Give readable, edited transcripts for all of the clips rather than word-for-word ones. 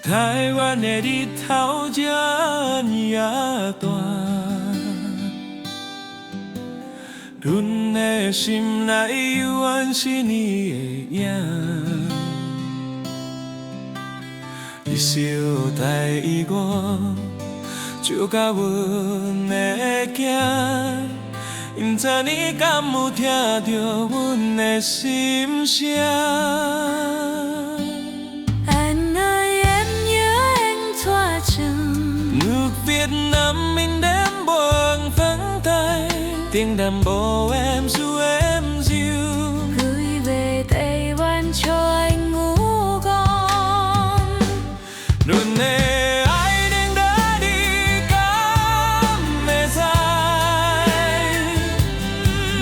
台湾的日头这呢啊大，阮的心内永远是你的影。你小台语歌，照甲阮的囝，毋知你敢有听着阮的心声？Nước Việt Nam mình đến buồn vắng tay, tiếng đàn bầu em ru em dịu, gửi về Tây Ban cho anh ngủ ngon. Luôn nề ai đang đã đi cắm mê dài,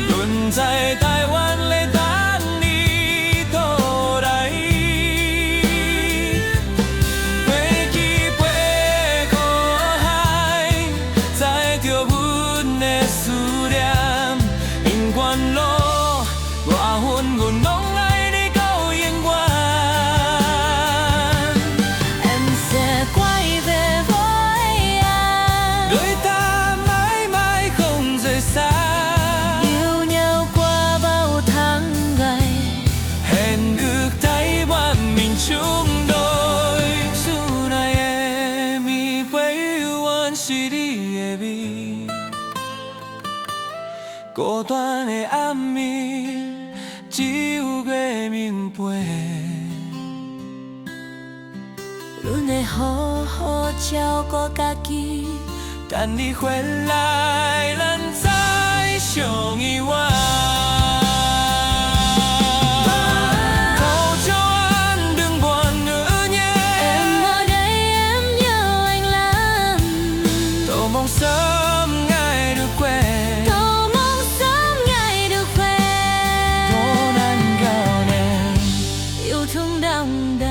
luôn dài Đài Loan lấy tan đi tô đầy. Em sẽ quay về với anh, Đôi ta mãi mãi không rời xa, yêu nhau qua bao tháng ngày, hẹn ước thấy bọn mình chung đôi. Dù này em đi với one city baby, cô toàn này ami chiều ghê mình quên. lúc này hò hò chào có ca kỳ, 但你回来，咱再相依偎。Cầu cho anh đừng buồn nữa nhé. em ở đây em nhớ anh lắm, Tôi mong sớm ngày được quên. cầu mong sớm ngày được về. Thôn anh gạo nè, Yêu thương đong đầy.